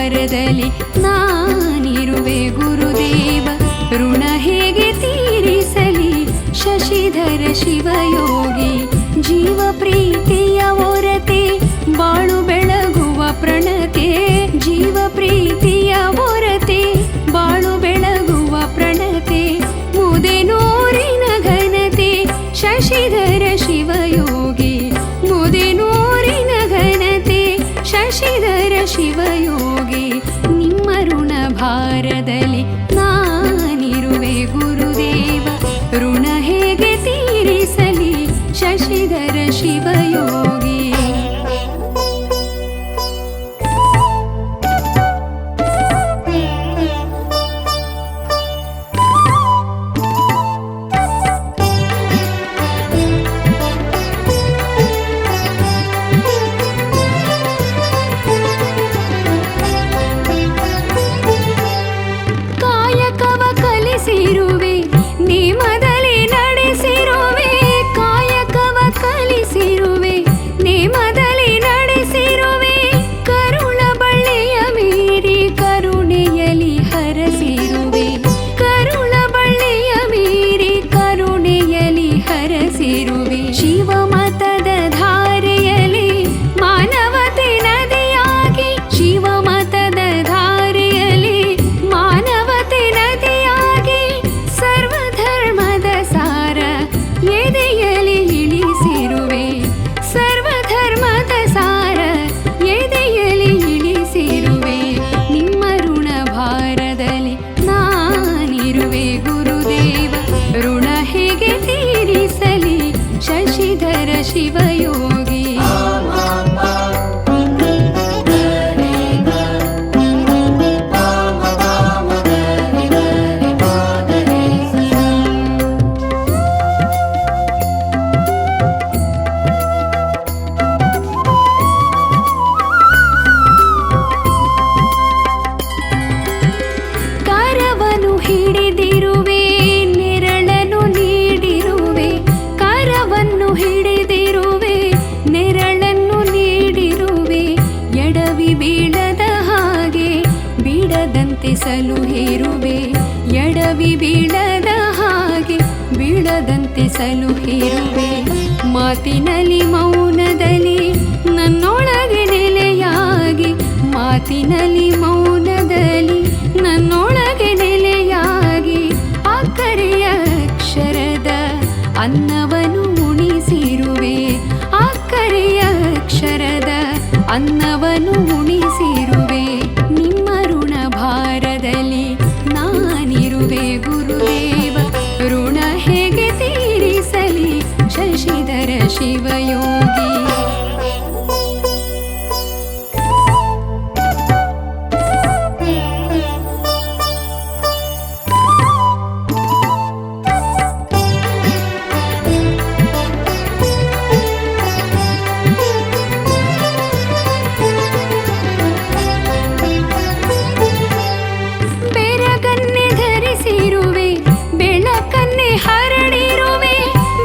ಭಾರದಲ್ಲಿ ನಾನಿರುವೆ ಗುರುದೇವ. ಋಣ ಹೇಗೆ ತೀರಿಸಲಿ ಶಶಿಧರ ಶಿವಯೋಗಿ. ಜೀವ ಪ್ರೀತಿಯ ಹೊರತೆ ಬಾಳು ಬೆಳಗುವ ಪ್ರಣತೆ. ಜೀವ ಪ್ರೀತಿಯ ಹೊರತೆ ಬಾಳು ಬೆಳಗುವ ಪ್ರಣತೆ. ಮುದೆನೂರಿನ ಘನತೆ ಶಶಿಧರ ಶಿವಯೋಗಿ. ಮುದೆನೂರಿನ ಘನತೆ ಶಶಿಧರ ಶಿವಯೋಗಿ. ನಿಮ್ಮ ಋಣ ಭಾರದಲ್ಲಿ ನಾನಿರುವೆ ಗುರುದೇವ. ಋಣ ಹೇಗೆ ತೀರಿಸಲಿ ಶಶಿಧರ ಶಿವಯೋಗಿ. ಶಿವಮತದ ಧಾರೆಯಲ್ಲಿ ಮಾನವತೆ ನದಿಯಾಗಿ. ಶಿವಮತದ ಧಾರೆಯಲ್ಲಿ ಮಾನವತೆ ನದಿಯಾಗಿ. ಸರ್ವಧರ್ಮದ ಸಾರ ಎದೆಯಲ್ಲಿ ಇಳಿಸಿರುವೆ. ಸರ್ವಧರ್ಮದ ಸಾರ ಎದೆಯಲ್ಲಿ ಇಳಿಸಿರುವೆ. ನಿಮ್ಮ ಋಣ ಭಾರದಲ್ಲಿ ನಾನಿರುವೆ ಗುರುದೇವ. ಋಣ ಹೇಗೆ ತೀರಿಸಲಿ ಶಶಿಧರ ಶಿವಯೋಗಿ. ಕರವನ್ನು ಹಿಡಿದಿರುವೆ ನೆರಳನ್ನು ನೀಡಿರುವೆ. ಕರವನ್ನು ಹಿಡಿದಿರುವೆ ನೆರಳನ್ನು ನೀಡಿರುವೆ. ಎಡವಿ ಬೀಳದ ಹಾಗೆ ಬೀಳದಂತೆ ಸಲುಹಿರುವೆ. ಎಡವಿ ಬೀಳದ ಹಾಗೆ ಬೀಳದಂತೆ ಸಲುಹಿರುವೆ. ಮಾತಿನಲ್ಲಿ ಮೌನದಲ್ಲಿ ನನ್ನೊಳಗೆ ನೆಲೆಯಾಗಿ. ಮಾತಿನಲ್ಲಿ ಮೌನದಲ್ಲಿ ನನ್ನೊಳಗೆ ನೆಲೆಯಾಗಿ. ಅಕ್ಕರೆಯ ಅಕ್ಷರದ ಅನ್ನವನ್ನು ಉಣಿಸಿರುವೆ. ಅಕ್ಕರೆಯ ಅಕ್ಷರದ ಅನ್ನವನ್ನು ಉಣಿಸಿರುವೆ. ನಿಮ್ಮ ಋಣ ಭಾರದಲ್ಲಿ ನಾನಿರುವೆ ಗುರುದೇವ. ಋಣ ಹೇಗೆ ತೀರಿಸಲಿ ಶಶಿಧರ ಶಿವಯೋಗಿ. ಬೆರಗನ್ನೆ ಧರಿಸಿರುವೆ ಬೆಳಕನ್ನೇ ಹರಡಿರುವೆ.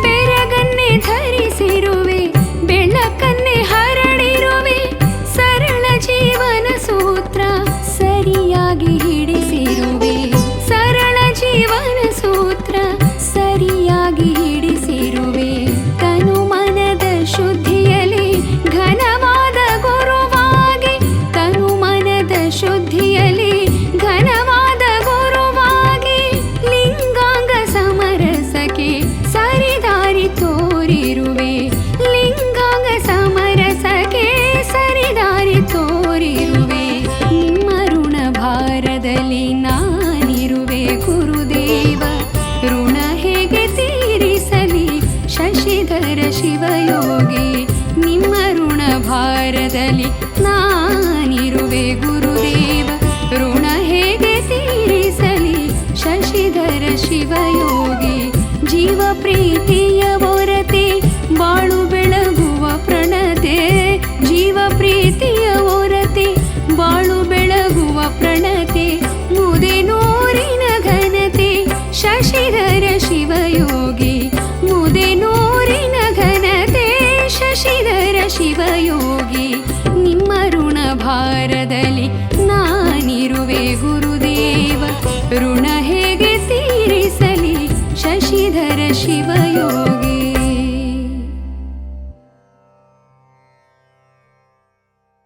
ಬೆರಗನ್ನೇ ಧರಿಸಿರುವೆ ಬೆಳಕನ್ನೇ ಹರಡಿರುವೆ. ಸರಳ ಜೀವನ ಸೂತ್ರ ಸರಿಯಾಗಿ ಹಿಡಿಸಿರುವೆ. ಸರಳ ಜೀವನ ಸೂತ್ರ ಸರಿಯಾಗಿ ಹಿಡಿಸಿರುವೆ. ತನು ಮನದ ಶುದ್ಧಿಯಲ್ಲಿ ಘನವಾದ ಗುರುವಾಗಿ. ತನು ಮನದ ಶುದ್ಧಿಯಲ್ಲಿ ಘನವಾದ ಗುರುವಾಗಿ. ಲಿಂಗಾಂಗ ಸಮರಸಕ್ಕೆ ಸರಿದಾರಿ ತೋರಿರುವೆ. ಲಿಂಗಾಂಗ ಸಮರಸಕ್ಕೆ ಸರಿದಾರಿ ತೋರಿರುವೆ. ನಿಮ್ಮ ಋಣ ಭಾರದಲ್ಲಿ ನಾನಿರುವೆ ಗುರುದೇವ. ಋಣ ಹೇಗೆ ತೀರಿಸಲಿ ಶಶಿಧರ ಶಿವಯೋಗಿ. ನಿಮ್ಮ ಋಣ ಭಾರದಲ್ಲಿ ನಾನಿರುವೆ ಗುರುದೇವ. ಭಾರದಲ್ಲಿ ನಾನಿರುವೆ ಗುರುದೇವ. ಋಣ ಹೇಗೆ ತೀರಿಸಲಿ ಶಶಿಧರ ಶಿವಯೋಗಿ.